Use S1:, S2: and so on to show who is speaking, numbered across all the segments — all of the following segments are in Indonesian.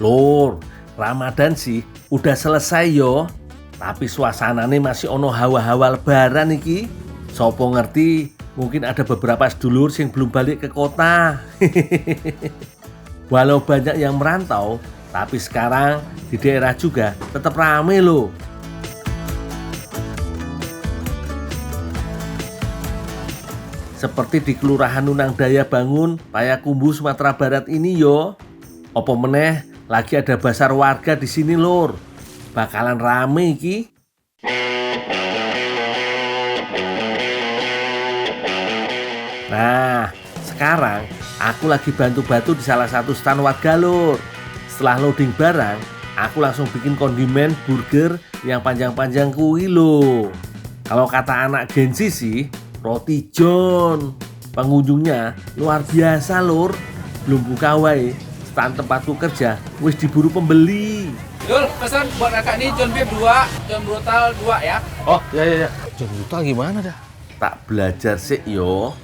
S1: Lur, Ramadan sih udah selesai yo. Tapi suasananya masih ono hawa-hawa lebaran iki. Sopo ngerti, mungkin ada beberapa sedulur yang belum balik ke kota. Walau banyak yang merantau, tapi sekarang di daerah juga tetap rame loh. Seperti di Kelurahan Nunang Daya Bangun, Payakumbuh, Sumatera Barat ini yo. Opo meneh lagi ada basar warga di sini lur. Bakalan rame iki. Nah, sekarang aku lagi bantu-bantu di salah satu stand warga lur. Setelah loading barang, aku langsung bikin kondimen burger yang panjang-panjang kuwi loh. Kalau kata anak Gen Z sih, roti John. Pengunjungnya luar biasa lur. Belum buka wae, stand tempatku kerja wis diburu pembeli.
S2: Dul, pesan buat kakak nih John Beef 2, John Brutal 2 ya.
S1: Oh, ya. John Brutal gimana dah? Tak belajar sih yo.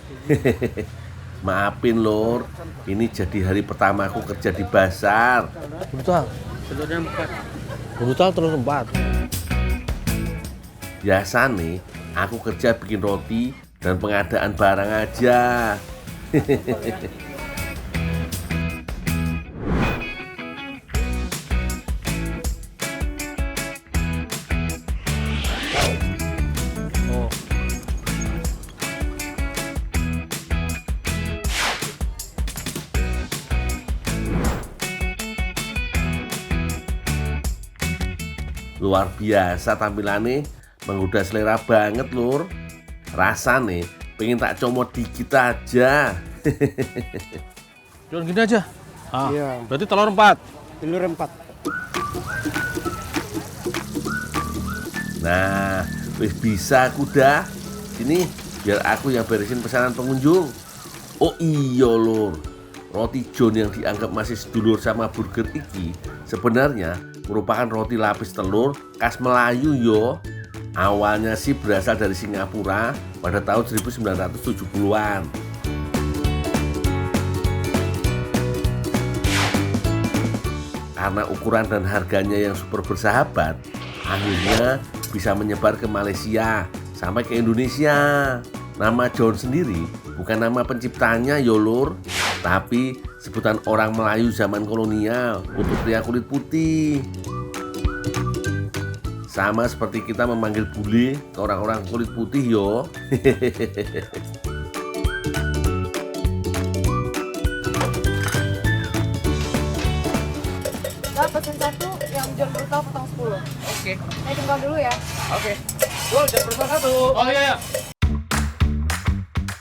S1: Maafin lur, ini jadi hari pertama aku kerja di pasar.
S3: Brutal.
S2: Telurnya 4.
S3: Brutal terus 4.
S1: Biasa nih, aku kerja bikin roti dan pengadaan barang aja. Luar biasa tampilannya, menggoda selera banget lur. Rasanya pengen tak comot dikit aja.
S3: Jual gini aja.
S4: Iya.
S3: Berarti telur 4.
S4: Telur 4.
S1: Nah, wis bisa aku dah. Sini, biar aku yang beresin pesanan pengunjung. Oh iya lur, roti John yang dianggap masih sedulur sama burger iki sebenarnya merupakan roti lapis telur khas Melayu yo. Awalnya sih berasal dari Singapura pada tahun 1970-an. Karena ukuran dan harganya yang super bersahabat, akhirnya bisa menyebar ke Malaysia sampai ke Indonesia. Nama John sendiri bukan nama penciptanya yo lur, tapi sebutan orang Melayu zaman kolonial untuk pria kulit putih. Sama seperti kita memanggil bule ke orang-orang kulit putih yo.
S5: Mbak, pesen satu yang John Brutal potong 10.
S2: Oke.
S5: Saya tinggal dulu ya.
S2: Oke. Dul, John Brutal 1.
S3: Oh iya.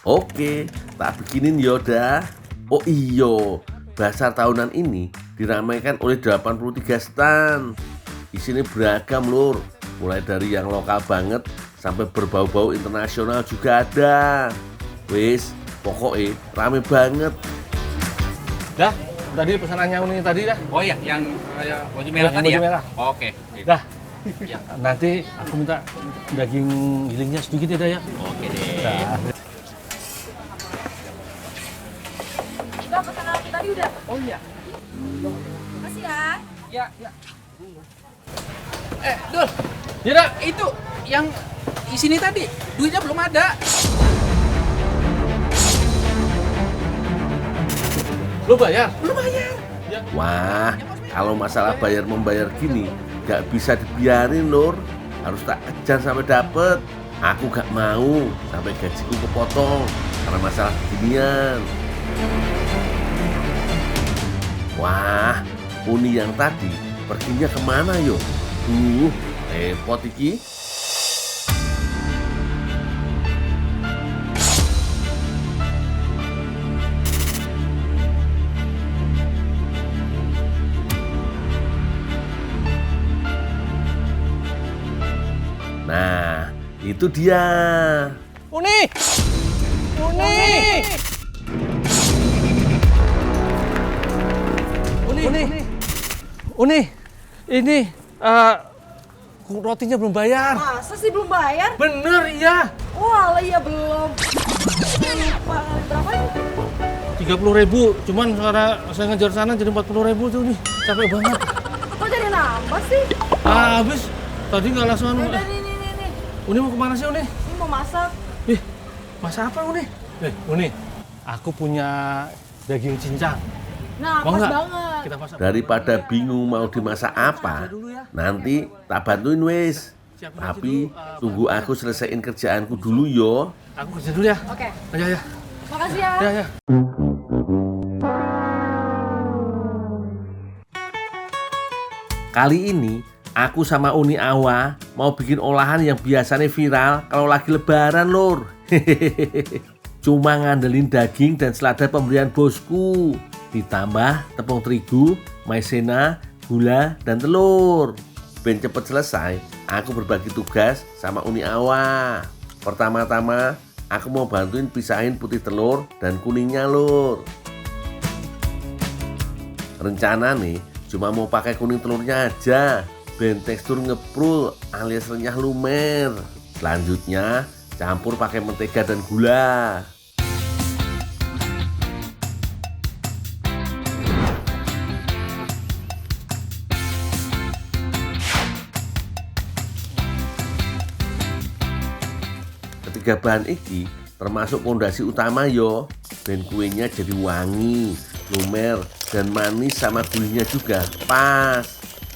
S1: Oke, tak bikinin Yoda. Oh iyo, basar tahunan ini diramaikan oleh 83 stand. Isinya beragam lur, mulai dari yang lokal banget sampai berbau-bau internasional juga ada. Wis, pokoknya rame banget.
S3: Dah, tadi pesanannya ini tadi dah.
S2: Oh iya, yang baju merah
S3: Yang
S2: tadi
S3: baju
S2: ya?
S3: merah.
S2: Oke.
S3: Dah.
S2: Ya.
S3: Nanti aku minta daging gilingnya sedikit ya dah ya.
S2: Oke deh.
S3: Dah.
S5: Mbak, pesanan aku tadi udah.
S2: Oh iya.
S5: Makasih ya.
S2: Ya. Dul. Ya, itu yang di sini tadi duitnya belum ada.
S3: Lu bayar?
S2: Belum bayar.
S1: Wah, kalau masalah bayar membayar gini gak bisa dibiarin lur, harus tak kejar sampai dapet. Aku gak mau sampai gajiku kepotong karena masalah beginian. Wah, Uni yang tadi perginya kemana yo? Repot iki. Nah, itu dia.
S3: Uni! Uni, ini rotinya belum bayar.
S5: Masa sih belum bayar?
S3: Bener, iya.
S5: Wah, iya belum. Lupa, berapa ya?
S3: 30.000, cuman karena saya ngejar sana jadi 40.000 tuh nih, capek banget.
S5: Kok jadi nambah sih?
S3: Habis, tadi nggak langsung.
S5: Udah nih.
S3: Uni mau kemana sih Uni?
S5: Ini mau masak.
S3: Masak apa Uni? Uni, aku punya daging cincang.
S5: Nah,
S3: Mau
S5: pas
S3: nggak?
S5: banget.
S3: Kita masak.
S1: Daripada bingung mau dimasak apa, nanti tak bantuin wis. Tapi tunggu aku selesaiin kerjaanku dulu yo.
S3: Aku kerja dulu ya.
S5: Oke.
S3: Ya.
S5: Makasih ya.
S3: Ya.
S1: Kali ini aku sama Uni Awa mau bikin olahan yang biasanya viral kalau lagi lebaran lur. Cuma ngandelin daging dan selada pemberian bosku. Ditambah tepung terigu, maizena, gula, dan telur. Ben cepet selesai, aku berbagi tugas sama Uni Awa. Pertama-tama, aku mau bantuin pisahin putih telur dan kuningnya lur. Rencana nih, cuma mau pakai kuning telurnya aja. Ben tekstur ngeprul alias renyah lumer. Selanjutnya, campur pakai mentega dan gula. Ketiga bahan iki termasuk pondasi utama yo. Ben kuenya jadi wangi, lumer, dan manis sama gurihnya juga pas.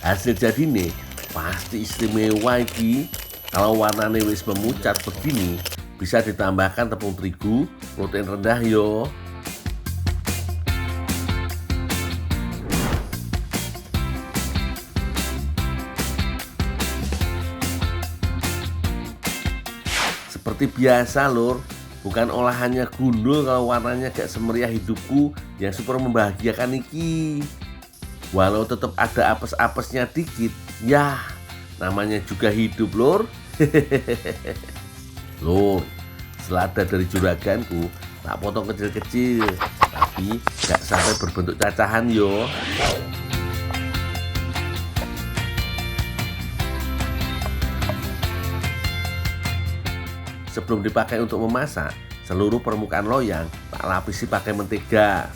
S1: Hasil jadi nih pasti istimewa iki. Kalau warnanya wis memucat begini, bisa ditambahkan tepung terigu, protein rendah yo. Seperti biasa lur, bukan olahannya gundul kalau warnanya gak semeriah hidupku yang super membahagiakan iki. Walau tetap ada apes-apesnya dikit, ya namanya juga hidup lur. Lur, selada dari juraganku tak potong kecil-kecil, tapi gak sampai berbentuk cacahan yo. Sebelum dipakai untuk memasak, seluruh permukaan loyang tak lapisi pakai mentega.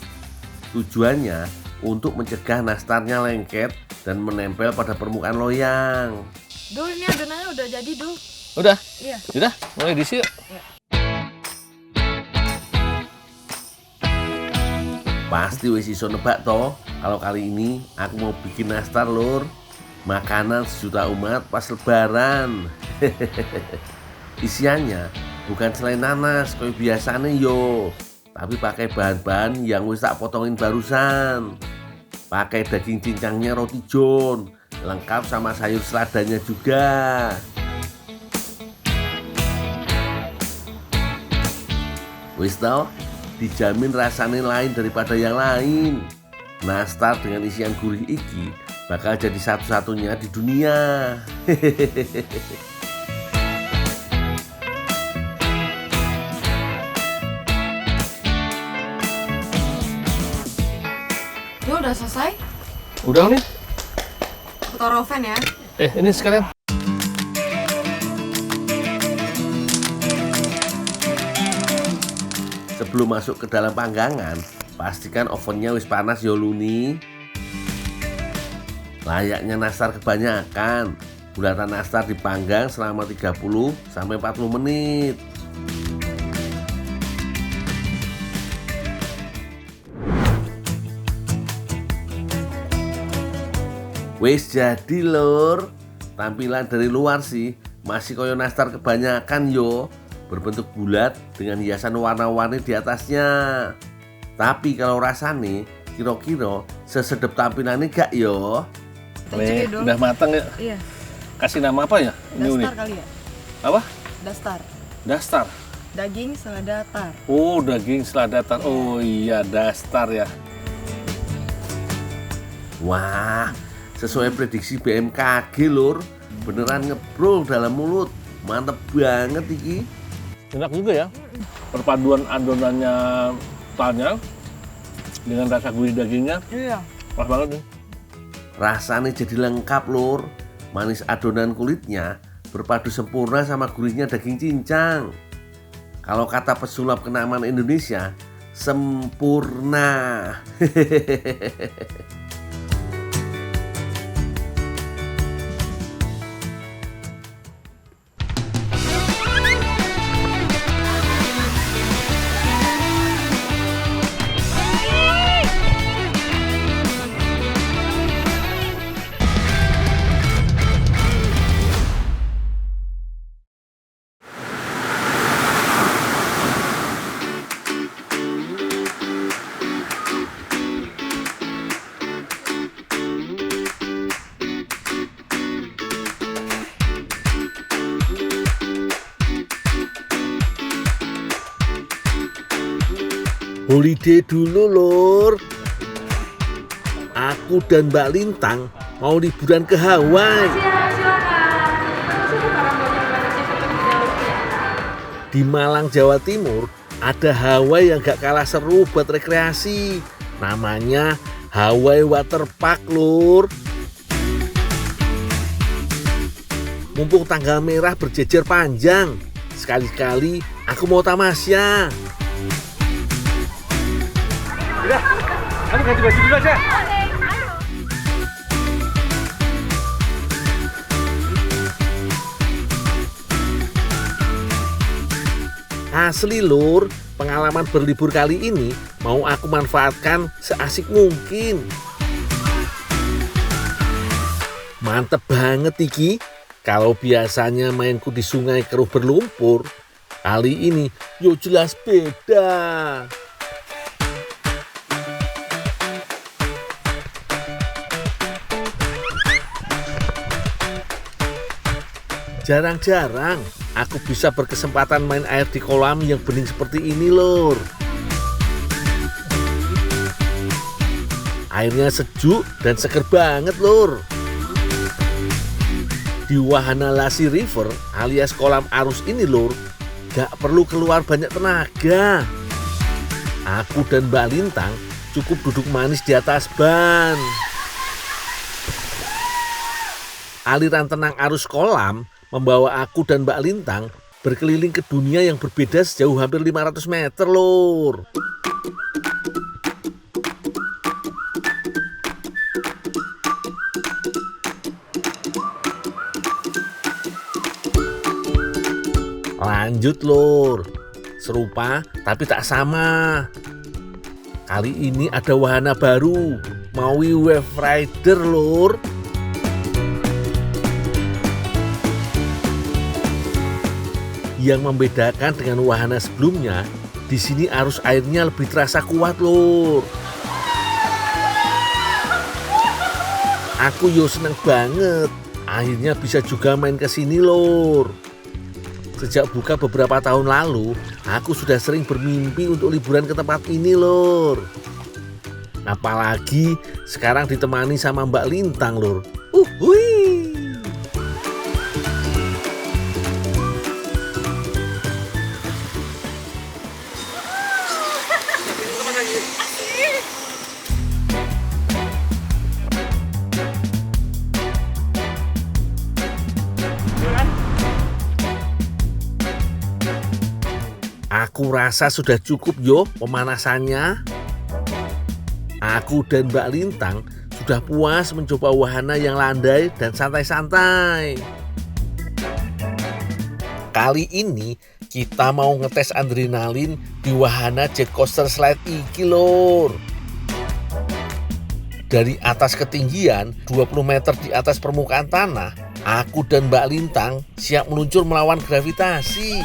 S1: Tujuannya untuk mencegah nastarnya lengket dan menempel pada permukaan loyang.
S5: Dul, ini adonannya udah jadi, Dul.
S3: Udah?
S5: Iya.
S3: Udah, mulai diisi yuk.
S1: Pasti wis iso nebak toh, kalau kali ini aku mau bikin nastar lur. Makanan sejuta umat pas lebaran. Isiannya bukan selai nanas kayak biasanya yo, tapi pakai bahan-bahan yang wis tak potongin barusan. Pakai daging cincangnya roti john, lengkap sama sayur seladanya juga. Wis tau, dijamin rasanya lain daripada yang lain. Nastar dengan isian gurih iki bakal jadi satu-satunya di dunia.
S5: Dul, udah selesai?
S3: Udah nih.
S5: Aku taruh oven ya.
S3: Ini sekalian.
S1: Sebelum masuk ke dalam panggangan, pastikan ovennya wis panas yo Luni. Layaknya nastar kebanyakan, bulatan nastar dipanggang selama 30 sampai 40 menit. Wis jadi lur. Tampilan dari luar sih masih koyo nastar kebanyakan yo, berbentuk bulat dengan hiasan warna-warni di atasnya. Tapi kalau rasanya kira-kira sesedep tampilannya gak yo?
S3: Nih, udah matang ya.
S5: Iya.
S3: Kasih nama apa ya? Ini
S5: Dastar kali ya?
S3: Apa?
S5: Dastar.
S3: Dastar.
S5: Daging selada tar.
S3: Oh, daging selada tar. Oh iya, dastar ya.
S1: Wah, sesuai prediksi BMKG lur, beneran ngebrol dalam mulut. Mantep banget iki.
S3: Enak juga ya. Perpaduan adonannya tarnya dengan rasa gurih dagingnya
S5: Iya.
S3: pas banget nih.
S1: Rasanya jadi lengkap lur. Manis adonan kulitnya berpadu sempurna sama gurihnya daging cincang. Kalau kata pesulap kenamaan Indonesia, sempurna. Holiday dulu lur. Aku dan Mbak Lintang mau liburan ke Hawaii. Di Malang, Jawa Timur ada Hawaii yang gak kalah seru buat rekreasi. Namanya Hawaii Water Park lur. Mumpung tanggal merah berjejer panjang, sekali-kali aku mau tamasya.
S3: Udah, kamu ganti baju dulu aja.
S1: Asli lur, pengalaman berlibur kali ini mau aku manfaatkan seasik mungkin. Mantep banget iki. Kalau biasanya mainku di sungai keruh berlumpur, kali ini yo jelas beda. Jarang-jarang aku bisa berkesempatan main air di kolam yang bening seperti ini lur. Airnya sejuk dan seger banget lur. Di Wahana Lasi River alias kolam arus ini lur, gak perlu keluar banyak tenaga. Aku dan Mbak Lintang cukup duduk manis di atas ban. Aliran tenang arus kolam membawa aku dan Mbak Lintang berkeliling ke dunia yang berbeda sejauh hampir 500 meter lur. Lanjut lur, serupa tapi tak sama. Kali ini ada wahana baru, Maui Wave Rider lur. Yang membedakan dengan wahana sebelumnya, di sini arus airnya lebih terasa kuat lur. Aku yo seneng banget, akhirnya bisa juga main ke sini lur. Sejak buka beberapa tahun lalu, aku sudah sering bermimpi untuk liburan ke tempat ini lur. Apalagi sekarang ditemani sama Mbak Lintang lur. Hui. Aku rasa sudah cukup yo pemanasannya. Aku dan Mbak Lintang sudah puas mencoba wahana yang landai dan santai-santai. Kali ini kita mau ngetes adrenalin di wahana jet coaster slide iki lur. Dari atas ketinggian 20 meter di atas permukaan tanah, aku dan Mbak Lintang siap meluncur melawan gravitasi.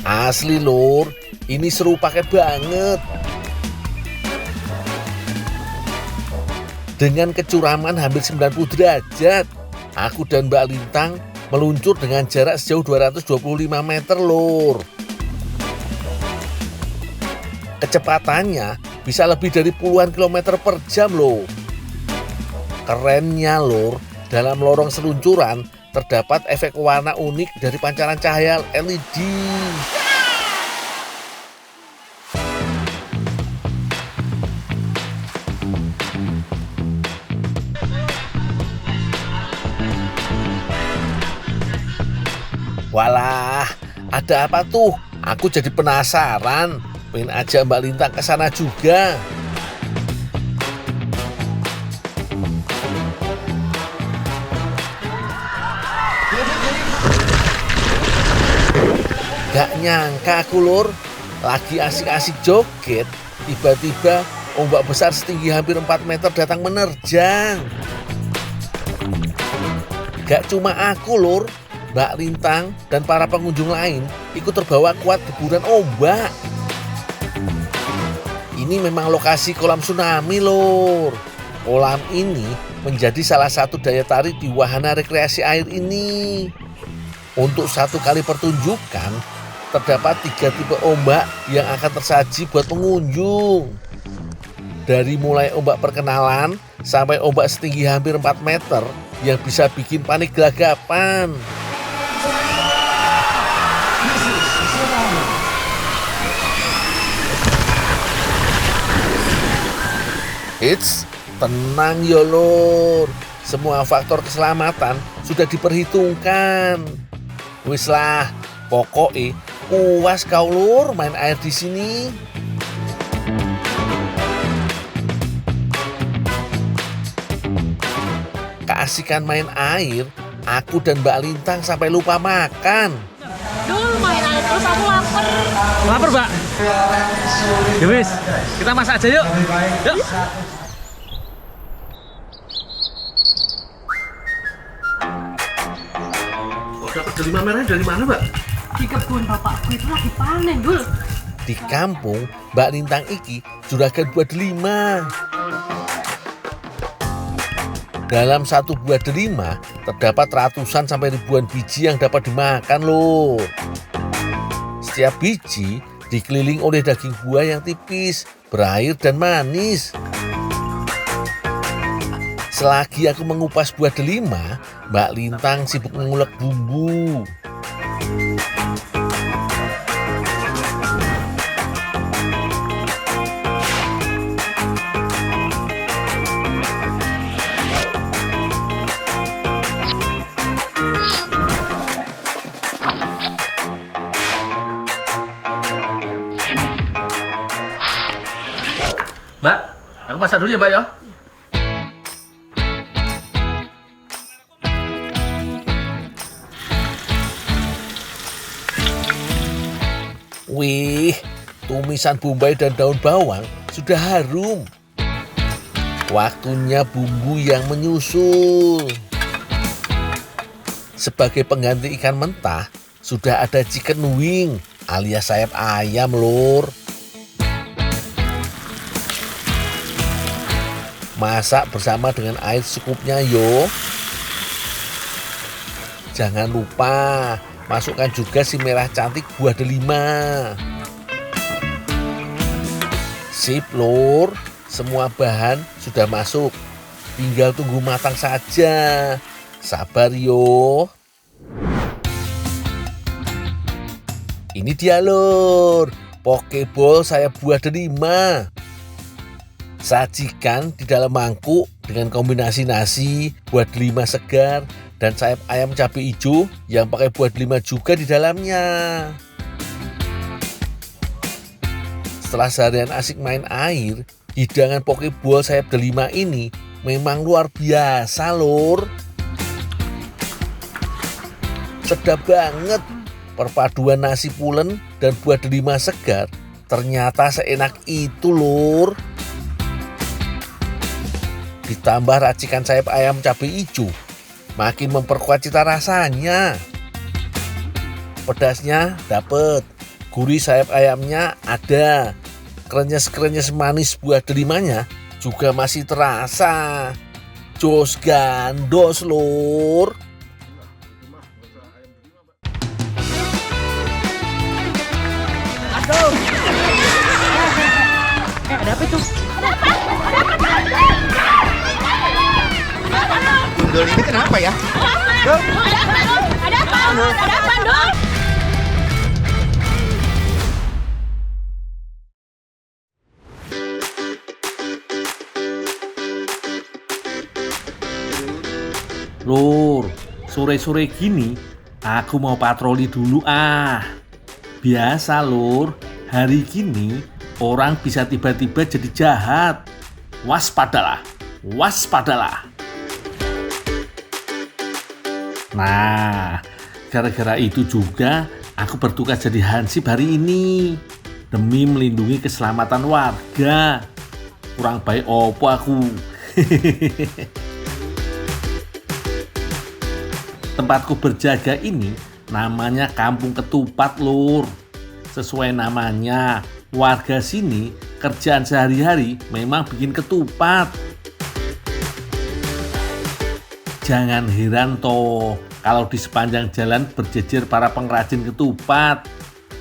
S1: Asli lur, ini seru pakai banget. Dengan kecuraman hampir 90 derajat, aku dan Mbak Lintang meluncur dengan jarak sejauh 225 meter lur. Kecepatannya bisa lebih dari puluhan kilometer per jam loh. Kerennya lur, dalam lorong seluncuran terdapat efek warna unik dari pancaran cahaya LED. Walah, Ada apa tuh? Aku jadi penasaran. Pengen aja Mbak Lintang ke sana juga. Gak nyangka aku Lur, lagi asik-asik joget, tiba-tiba ombak besar setinggi hampir 4 meter datang menerjang. Gak cuma aku Lur, Mbak Lintang dan para pengunjung lain ikut terbawa kuat deburan ombak. Ini memang lokasi kolam tsunami Lur. Kolam ini menjadi salah satu daya tarik di wahana rekreasi air ini. Untuk satu kali pertunjukan, terdapat 3 tipe ombak yang akan tersaji buat pengunjung. Dari mulai ombak perkenalan sampai ombak setinggi hampir 4 meter yang bisa bikin panik gelagapan. Eits, tenang ya Lur. Semua faktor keselamatan sudah diperhitungkan. Wis lah, pokoknya puas kau Lur main air di sini. Keasikan main air, aku dan Mbak Lintang sampai lupa makan.
S4: Dul, main air terus aku lapar.
S3: Lapar, Mbak? Ya wis, kita masak aja yuk. Yuk.
S1: Dapat delima merah dari mana, Mbak?
S4: Di kebun bapakku itu lagi panen, Dul.
S1: Di kampung, Mbak Lintang iki juragan buah delima. Dalam satu buah delima, terdapat ratusan sampai ribuan biji yang dapat dimakan loh. Setiap biji dikeliling oleh daging buah yang tipis, berair dan manis. Selagi aku mengupas buah delima, Mbak Lintang sibuk mengulek bumbu.
S3: Mbak, aku masak dulu ya, Mbak ya.
S1: Wih, tumisan bombay dan daun bawang sudah harum. Waktunya bumbu yang menyusul. Sebagai pengganti ikan mentah, sudah ada chicken wing alias sayap ayam lur. Masak bersama dengan air secukupnya yo. Jangan lupa masukkan juga si merah cantik buah delima. Sip lur, semua bahan sudah masuk. Tinggal tunggu matang saja. Sabar yo. Ini dia lur, pokeball saya buah delima. Sajikan di dalam mangkuk dengan kombinasi nasi, buah delima segar, dan sayap ayam cabai hijau yang pakai buah delima juga di dalamnya. Setelah seharian asik main air, hidangan pokeball sayap delima ini memang luar biasa lur. Sedap banget, perpaduan nasi pulen dan buah delima segar ternyata seenak itu lur. Ditambah racikan sayap ayam cabai hijau, makin memperkuat cita rasanya. Pedasnya dapet, gurih sayap ayamnya ada, krenyes-krenyes manis buah delimanya juga masih terasa. Jos gandos lur.
S4: Aduh. Ada apa itu?
S2: Gundul ini kenapa ya?
S4: Ada apa? Ada apa, Dul?
S1: Lur, sore-sore gini aku mau patroli dulu ah. Biasa Lur, hari gini orang bisa tiba-tiba jadi jahat. Waspadalah, waspadalah. Nah, gara-gara itu juga aku bertugas jadi hansip hari ini demi melindungi keselamatan warga. Kurang baik opo aku. Tempatku berjaga ini namanya Kampung Ketupat Lur. Sesuai namanya, warga sini kerjaan sehari-hari memang bikin ketupat. Jangan heran toh kalau di sepanjang jalan berjejer para pengrajin ketupat.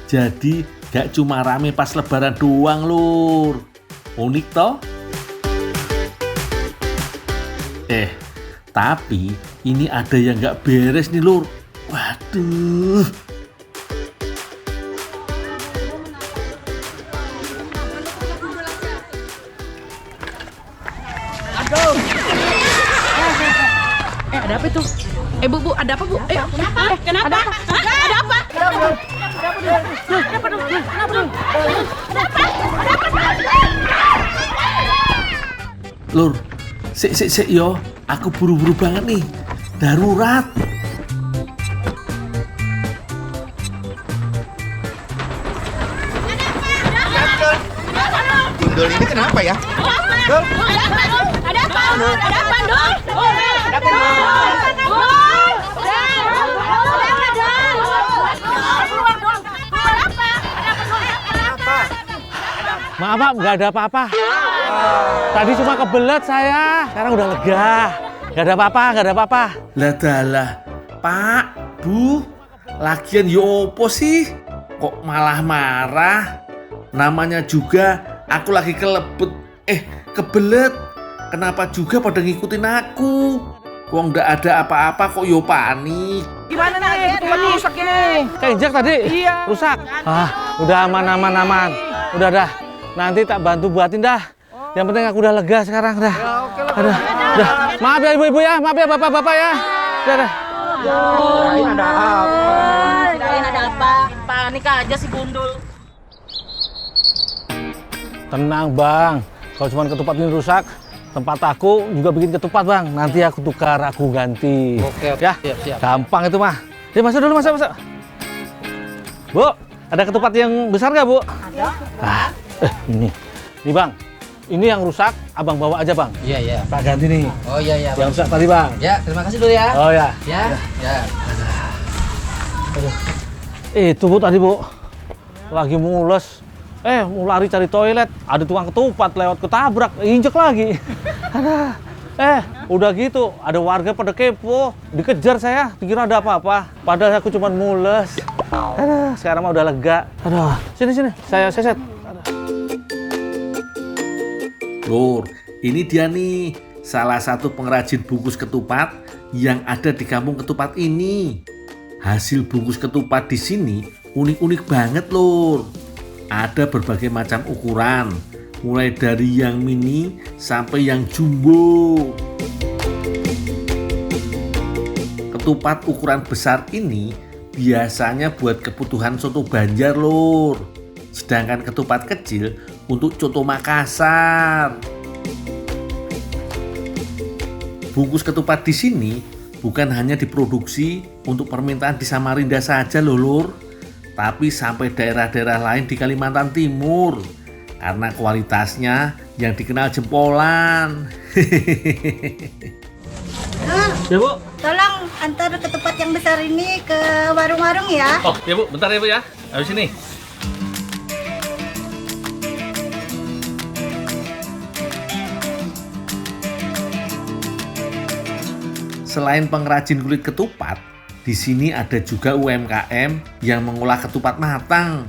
S1: Jadi gak cuma rame pas lebaran doang Lur. Unik toh? Tapi ini ada yang gak beres nih Lur. Waduh.
S2: Ada apa itu? Bu, ada apa, Bu?
S4: Kenapa? Kenapa? Ada apa?
S1: Lur, sik yo, aku buru-buru banget nih. Darurat.
S6: Gundul ini kenapa ya? Dul?
S4: Ada apa? Dul?
S3: Maaf Pak, nggak ada apa-apa. Tadi cuma kebelet saya, sekarang udah lega. Nggak ada apa-apa, nggak ada apa-apa.
S1: Lah dalah, Pak, Bu, lagian yo opo sih? Kok malah marah? Namanya juga aku lagi kelebet, kebelet. Kenapa juga pada ngikutin aku? Wong nggak ada apa-apa kok yo panik.
S2: Gimana nih? Ketupat rusak ini.
S3: Keinjak tadi?
S2: Iya.
S3: Rusak? Udah aman. Udah dah, nanti tak bantu buatin dah. Yang penting aku udah lega sekarang dah. Udah. Maaf ya ibu-ibu ya, maaf ya bapak-bapak ya. Udah.
S4: Kirain ada apa? Panik aja si Gundul.
S3: Tenang bang, kalau cuma ketupat ini rusak, tempat aku juga bikin ketupat bang. Nanti aku tukar, aku ganti.
S2: Oke.
S3: Ya,
S2: Siap.
S3: gampang itu mah. Ya masuk dulu, masuk. Bu, ada ketupat yang besar nggak bu? Ada. Ini bang. Ini yang rusak, abang bawa aja bang.
S2: Iya.
S3: Tak ganti nih.
S2: Oh iya.
S3: Yang rusak tadi bang.
S2: Ya, terima kasih dulu ya.
S3: Oh ya.
S2: Ya.
S3: Itu bu tadi bu, lagi mules. Mau lari cari toilet, ada tukang ketupat lewat ketabrak, injek lagi. Udah gitu, ada warga pada kepo, dikejar saya, dikira ada apa-apa. Padahal aku cuma mules. Sekarang mah udah lega. Sini, saya seset.
S1: Lur, ini dia nih, salah satu pengrajin bungkus ketupat yang ada di Kampung Ketupat ini. Hasil bungkus ketupat di sini unik-unik banget, Lur. Ada berbagai macam ukuran, mulai dari yang mini sampai yang jumbo. Ketupat ukuran besar ini biasanya buat kebutuhan soto Banjar, Lur. Sedangkan ketupat kecil untuk coto Makassar. Bungkus ketupat di sini bukan hanya diproduksi untuk permintaan di Samarinda saja loh, Lur, tapi sampai daerah-daerah lain di Kalimantan Timur karena kualitasnya yang dikenal jempolan.
S3: Ya bu.
S7: Tolong antar ketupat yang besar ini ke warung-warung ya.
S3: Oh ya bu, bentar ya bu ya. Habis ini.
S1: Selain pengrajin kulit ketupat, di sini ada juga UMKM yang mengolah ketupat matang,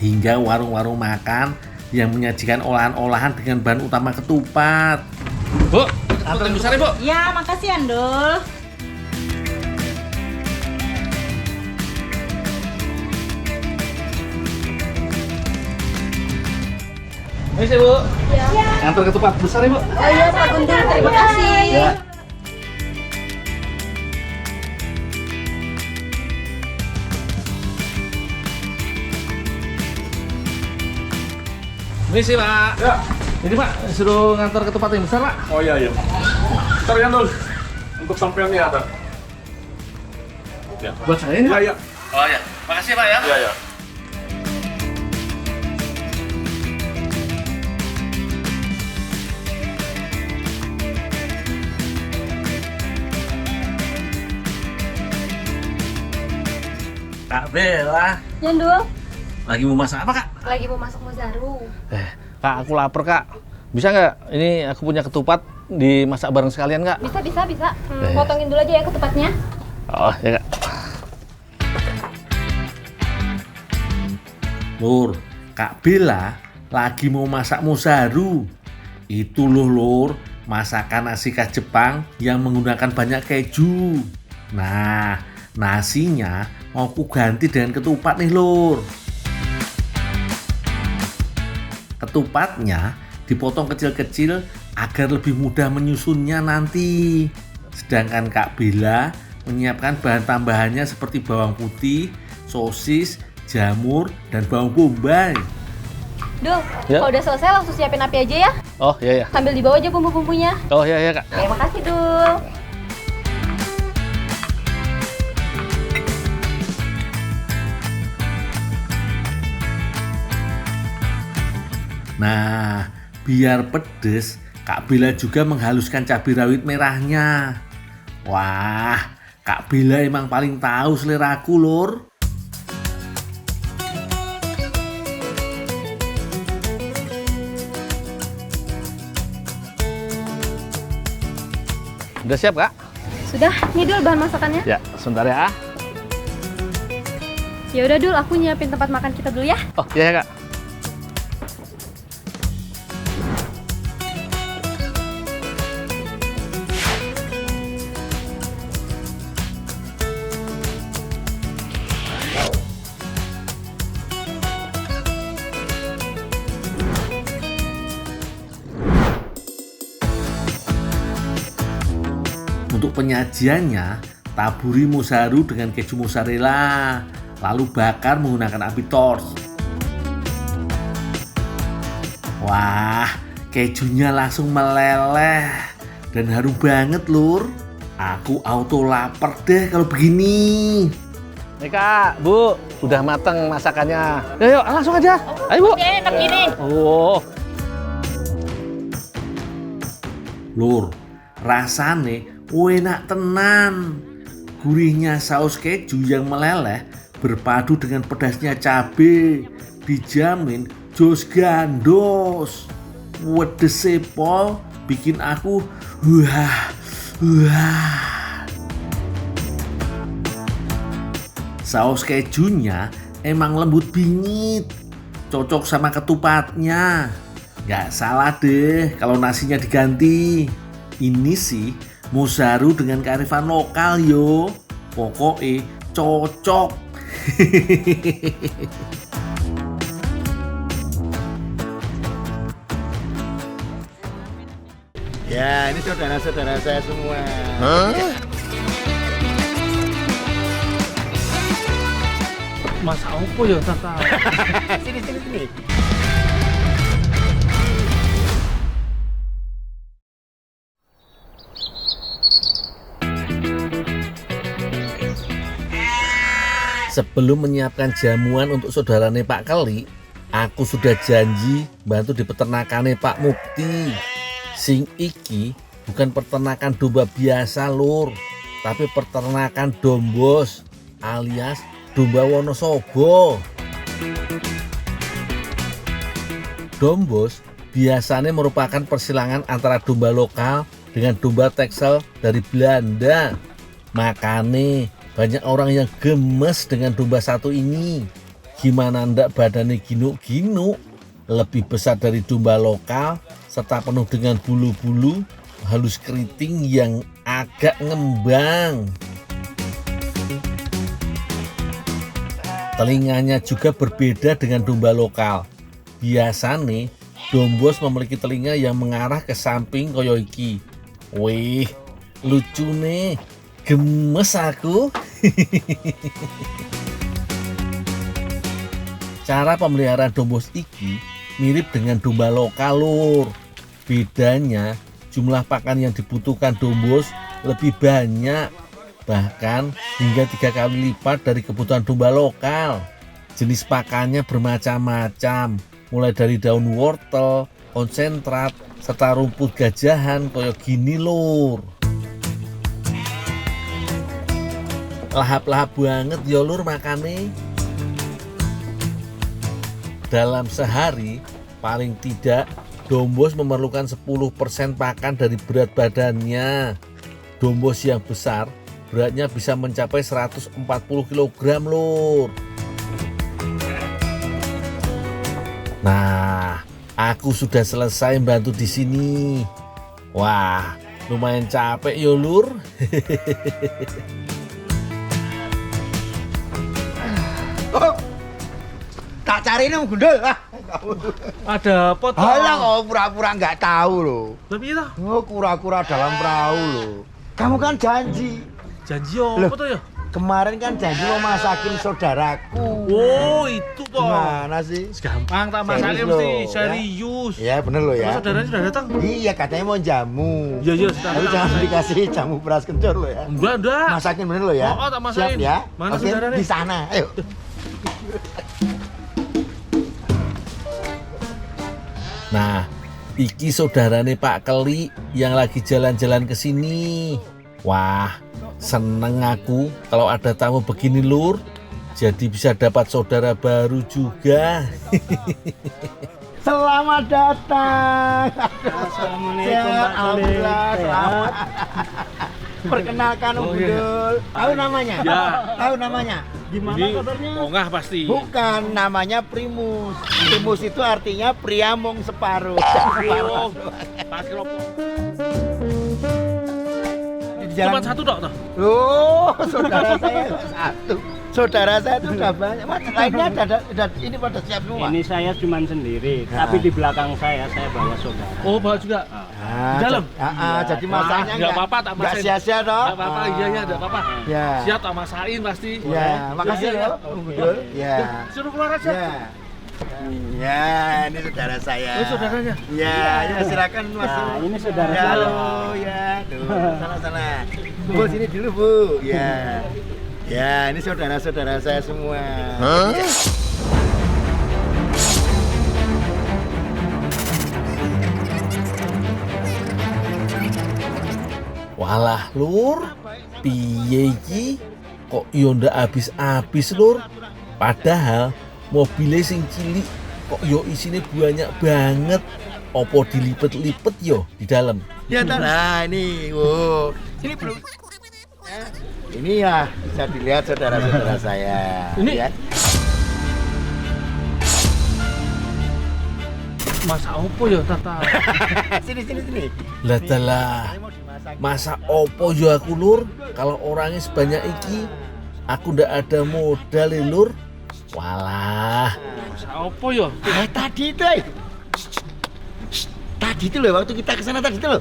S1: hingga warung-warung makan yang menyajikan olahan-olahan dengan bahan utama ketupat.
S3: Bu, antar yang besar ya bu.
S7: Ya, makasih Andul.
S3: Ini sih bu. Ya. Antar ketupat besar ya bu.
S7: Oh iya Pak Guntur, terima kasih.
S3: Ya. Misi, Pak.
S6: Ya.
S3: Ini, Pak, suruh ngantor ketupat yang besar, Pak.
S6: Oh iya iya. Ntar ya Dul. Untuk sampelnya ada. Ya.
S3: Buat saya ini,
S6: Iya
S3: Pak.
S6: iya.
S3: Oh ya, makasih, Pak ya.
S6: Iya iya.
S1: Kak Bella,
S4: Jandul,
S1: lagi mau masak apa, Kak?
S4: lagi mau masuk Mozaru.
S3: Kak, aku lapar, Kak. Bisa nggak? Ini aku punya ketupat dimasak bareng sekalian, Kak?
S4: Bisa. Potongin dulu aja ya ketupatnya.
S3: Oh, ya, Kak.
S1: Lur, Kak Bella lagi mau masak mozaru. Itu loh, Lur, masakan nasi khas Jepang yang menggunakan banyak keju. Nah, nasinya mau ku ganti dengan ketupat nih, Lur. Ketupatnya dipotong kecil-kecil agar lebih mudah menyusunnya nanti. Sedangkan Kak Bella menyiapkan bahan tambahannya seperti bawang putih, sosis, jamur, dan bawang bombay.
S4: Dul,
S3: Ya.
S4: kalau udah selesai langsung siapin api aja ya.
S3: Oh, iya, iya.
S4: Sambil dibawa aja bumbu-bumbunya.
S3: Oh, iya, iya, Kak.
S4: Oke, makasih Dul.
S1: Nah, biar pedes, Kak Bella juga menghaluskan cabai rawit merahnya. Wah, Kak Bella emang paling tahu seleraku, Lur.
S3: Udah siap, Kak?
S4: Sudah, nih Dul bahan masakannya.
S3: Ya, sebentar ya.
S4: Ya udah Dul, aku nyiapin tempat makan kita dulu ya.
S3: Oh, iya, ya, Kak.
S1: Untuk penyajiannya, taburi mozaru dengan keju mozzarella, lalu bakar menggunakan api torch. Wah, kejunya langsung meleleh dan harum banget, Lur. Aku auto lapar deh kalau begini.
S3: Nih, Kak, Bu, udah mateng masakannya. Yuk, langsung aja. Ayo, Bu.
S4: Enak gini.
S3: Oh,
S1: Lur, rasane enak tenan. Gurihnya saus keju yang meleleh berpadu dengan pedasnya cabe. Dijamin jos gandos. Wedese pol bikin aku wah. Saus kejunya emang lembut bingit. Cocok sama ketupatnya. Nggak salah deh kalau nasinya diganti. Ini sih mozaru dengan kearifan lokal yo. Pokoknya cocok.
S6: Ya, ini saudara-saudara saya semua.
S3: masa opo ya, Tata?
S6: Sini.
S1: Sebelum menyiapkan jamuan untuk saudarane Pak Keli, aku sudah janji bantu di peternakane Pak Mukti. Sing iki bukan peternakan domba biasa, Lur, tapi peternakan dombos alias domba Wonosobo. Dombos biasanya merupakan persilangan antara domba lokal dengan domba teksel dari Belanda. Makanya banyak orang yang gemes dengan domba satu ini. Gimana ndak badannya ginuk-ginuk, lebih besar dari domba lokal, serta penuh dengan bulu-bulu halus keriting yang agak ngembang. Telinganya juga berbeda dengan domba lokal. Biasanya dombos memiliki telinga yang mengarah ke samping koyo iki. Wih, lucu nih. Gemes aku. Cara pemeliharaan dombos iki mirip dengan domba lokal lur. Bedanya jumlah pakan yang dibutuhkan dombos lebih banyak, bahkan hingga 3 kali lipat dari kebutuhan domba lokal. Jenis pakannya bermacam-macam, mulai dari daun wortel, konsentrat, serta rumput gajahan kayak gini lur. Lahap-lahap banget ya lur makane. Dalam sehari paling tidak dombos memerlukan 10% pakan dari berat badannya. Dombos yang besar beratnya bisa mencapai 140 kg lur. Nah, aku sudah selesai bantu di sini. Wah, lumayan capek ya lur.
S8: Oh, tak cari nih gundul.
S3: Ada apa toh?
S8: Halah kok pura-pura nggak tahu loh.
S3: Tapi itu
S8: Oh, kura-kura dalam perahu loh. Kamu kan janji.
S3: janji
S8: Loh.
S3: apa tuh ya?
S8: Kemarin kan janji mau masakin saudaraku.
S3: Oh, itu toh.
S8: Gimana sih?
S3: Gampang tak masakin
S8: Serius
S3: mesti
S8: loh,
S3: serius.
S8: Ya bener loh ya.
S3: Mas saudaranya sudah datang?
S8: Iya katanya mau jamu.
S3: Iya, iya, sudah
S8: Tapi
S3: datang.
S8: jangan dikasih jamu beras kencur loh ya.
S3: Enggak.
S8: Masakin bener loh ya.
S3: Oh, tak masakin.
S8: Siap ya.
S3: Mana
S8: Oke,
S3: saudaranya?
S8: di sana. Ayo.
S1: Nah, iki saudarane Pak Keli yang lagi jalan-jalan ke sini. Wah, seneng aku kalau ada tamu begini lur. Jadi bisa dapat saudara baru juga.
S8: Selamat datang. Assalamualaikum Pak Alhamdulillah, selamat. Perkenalkan Om Gundul. Tahu namanya?
S3: Ya.
S8: Tahu namanya? Gimana kabarnya?
S3: Ongah pasti.
S8: Bukan, namanya Primus. Primus itu artinya pria mung separuh.
S3: Oh, pakai rokok. Cuma satu dok toh?
S8: Loh, saudara saya nggak satu. Saudara saya itu sudah banyak. Mas, lainnya ada ini pada siap semua.
S9: Ini saya cuma sendiri, tapi di belakang saya bawa saudara.
S3: Oh, bawa juga.
S8: Ah,
S3: Di dalam?
S8: Jadi masaknya
S3: nggak apa-apa, tak
S8: nggak
S3: masain.
S8: sia-sia toh.
S3: Enggak apa-apa, iya, enggak apa-apa.
S8: Ya.
S3: Siap tak masain pasti.
S8: Ya, makasih
S3: Iya,
S8: loh, Om Gundul. Ya.
S3: Suruh keluar aja.
S8: Ya. Ya, ini saudara saya.
S3: Oh, saudaranya?
S8: Ya, ya silakan masuk.
S9: Nah, ini saudara
S8: Ya,
S9: saya.
S8: halo, ya, tuh, sana-sana. Bu, sini dulu, Bu. Ya. Ya, ini saudara-saudara saya semua. Ya.
S1: Walah lur, piye iki? Kok yo ndak habis-habis lur? Padahal mobilnya sing cilik kok yo isine banyak banget. Opo dilipet-lipet yo di dalam?
S8: Ya, nah ini, wow. Ini belum. Ya. Ini ya bisa dilihat saudara-saudara saya.
S3: Ini-
S8: ya.
S3: Masa opo ya Tata?
S8: Sini.
S1: Lah dalah.
S8: Ini mau dimasakin.
S1: Masa opo yo aku lur? Kalau orangnya sebanyak iki, aku ndak ada modal lur. Walah.
S3: Masa opo ya?
S8: Tadi itu. Tadi itu loh waktu kita kesana tadi itu loh.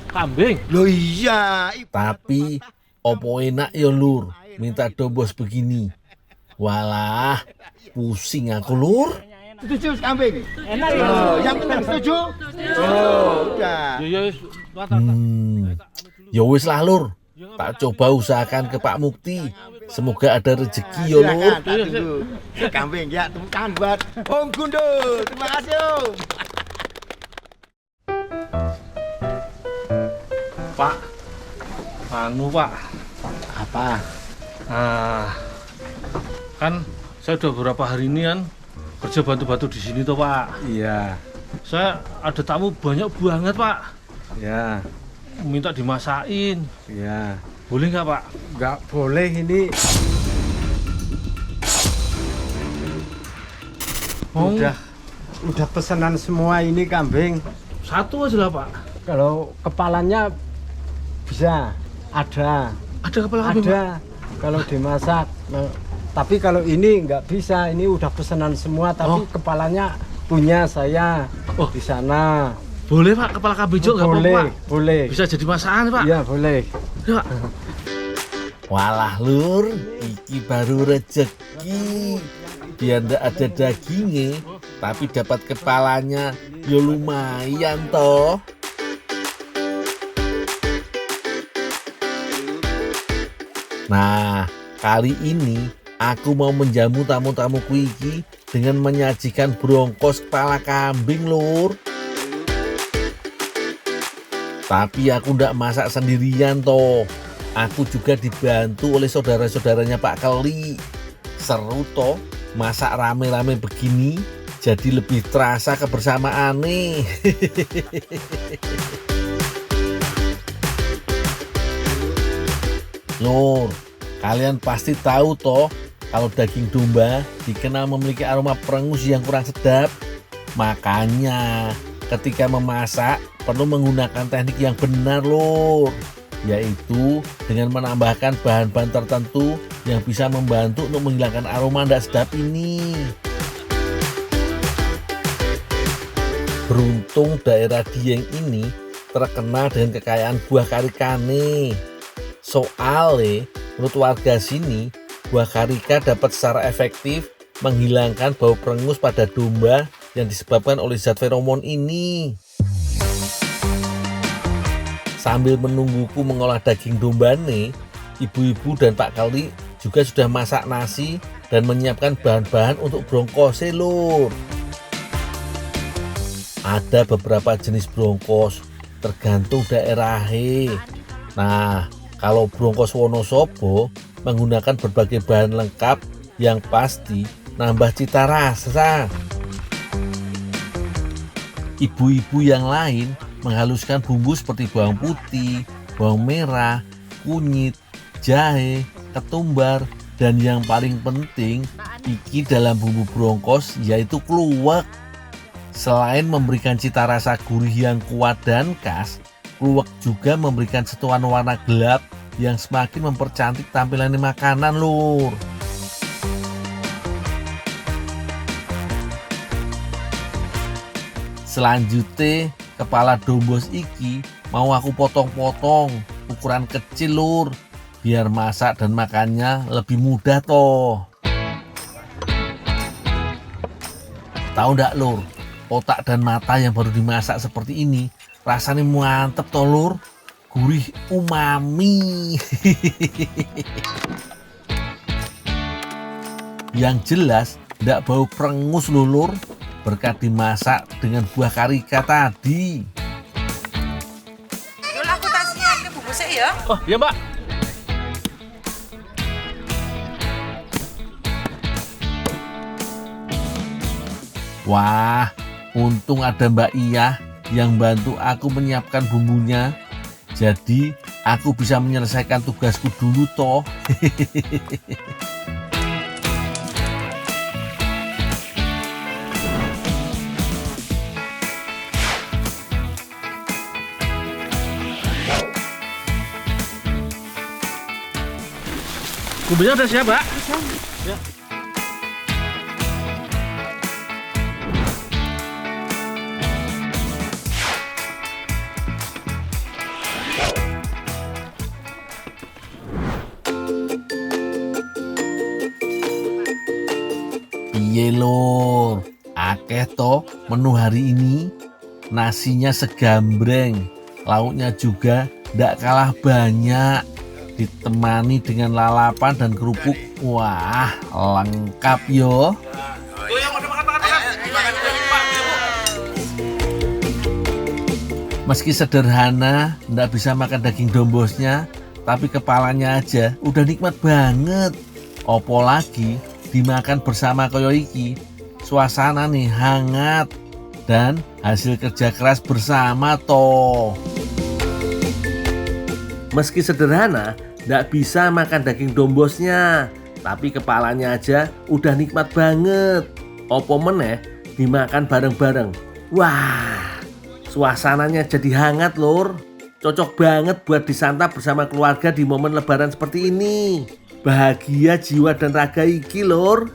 S3: Kambing.
S8: Loh iya.
S1: Tapi opo enak ya lur, minta dombos begini. Walah, pusing aku lur.
S8: Setuju kambing?
S9: Enak ya.
S8: Oh, yang benar setuju? Oh, udah.
S3: Ya, Tata.
S1: Ya wis lah lur, tak coba usahakan ke Pak Mukti. Semoga ada rezeki ya lur.
S8: Silakan, tak tunggu. Kambing ya, tepuk tangan buat Om Gundul. Terima kasih Om.
S3: Pak. Anu, Pak.
S8: Apa?
S3: Kan saya udah beberapa hari ini kan kerja bantu-bantu di sini tuh, Pak.
S6: Iya,
S3: Saya ada tamu banyak banget, Pak.
S6: ya,
S3: Minta dimasain.
S6: ya.
S3: Boleh nggak, Pak?
S6: Nggak boleh ini.
S3: Oh,
S6: Udah pesanan semua ini kambing.
S3: satu aja lah, Pak.
S6: Kalau kepalanya bisa, ada,
S3: Ada kepala kambing, Pak?
S6: ada. Kalau dimasak. Nah, tapi kalau ini nggak bisa. Ini udah pesanan semua, tapi kepalanya punya saya
S3: Oh.
S6: di sana.
S3: Boleh, Pak. Kepala kambing juga nggak apa-apa,
S6: Boleh,
S3: Pak.
S6: boleh.
S3: Bisa jadi masakan, Pak.
S6: Iya, boleh.
S3: Ya, Pak.
S1: Walah lur, iki baru rezeki. Biar ndak ada dagingnya, tapi dapat kepalanya ya lumayan toh. Nah, kali ini aku mau menjamu tamu-tamuku iki dengan menyajikan brongkos kepala kambing, Lur. Tapi aku ndak masak sendirian toh. Aku juga dibantu oleh saudara-saudaranya Pak Keli. Seru toh, masak rame-rame begini, jadi lebih terasa kebersamaan nih. Lur, kalian pasti tahu toh kalau daging domba dikenal memiliki aroma perengus yang kurang sedap. Makanya ketika memasak perlu menggunakan teknik yang benar, Lur, yaitu dengan menambahkan bahan-bahan tertentu yang bisa membantu untuk menghilangkan aroma tidak sedap ini. Beruntung daerah Dieng ini terkenal dengan kekayaan buah karikane. Soalnya menurut warga sini, buah karika dapat secara efektif menghilangkan bau perengus pada domba yang disebabkan oleh zat feromon ini. Sambil menungguku mengolah daging domba nih, ibu-ibu dan Pak Keli juga sudah masak nasi dan menyiapkan bahan-bahan untuk brongkos, Lur. Ada beberapa jenis brongkos, tergantung daerahnya. Nah, kalau brongkos Wonosobo menggunakan berbagai bahan lengkap yang pasti nambah cita rasa. Ibu-ibu yang lain menghaluskan bumbu seperti bawang putih, bawang merah, kunyit, jahe, ketumbar, dan yang paling penting iki dalam bumbu brongkos yaitu kluwek. Selain memberikan cita rasa gurih yang kuat dan khas, kluwek juga memberikan sentuhan warna gelap yang semakin mempercantik tampilan makanan, Lur. Selanjutnya, kepala dombos iki mau aku potong-potong ukuran kecil, Lur, biar masak dan makannya lebih mudah toh. Tahu ndak, Lur, otak dan mata yang baru dimasak seperti ini rasanya mantep toh, Lur. Gurih umami. Yang jelas ndak bau perengus loh, Lur, berkat dimasak dengan buah karika tadi.
S5: Yul, aku tasnya ke bungkusnya ya.
S3: Oh iya Mbak.
S1: Wah, untung ada Mbak Iyah yang bantu aku menyiapkan bumbunya. Jadi aku bisa menyelesaikan tugasku dulu toh.
S3: Bumbunya udah siap, Mbak? Ya.
S1: Piye, Lur, akeh toh menu hari ini. Nasinya segambreng, lauknya juga ndak kalah banyak, ditemani dengan lalapan dan kerupuk. Wah, lengkap yo. Meski sederhana, ndak bisa makan daging dombosnya, tapi kepalanya aja udah nikmat banget. Opo lagi dimakan bersama koyo iki, suasana nih hangat dan hasil kerja keras bersama toh. Meski sederhana, nggak bisa makan daging dombosnya, tapi kepalanya aja udah nikmat banget. Opo meneh dimakan bareng-bareng. Wah, suasananya jadi hangat, Lur. Cocok banget buat disantap bersama keluarga di momen lebaran seperti ini. Bahagia jiwa dan raga iki, Lur.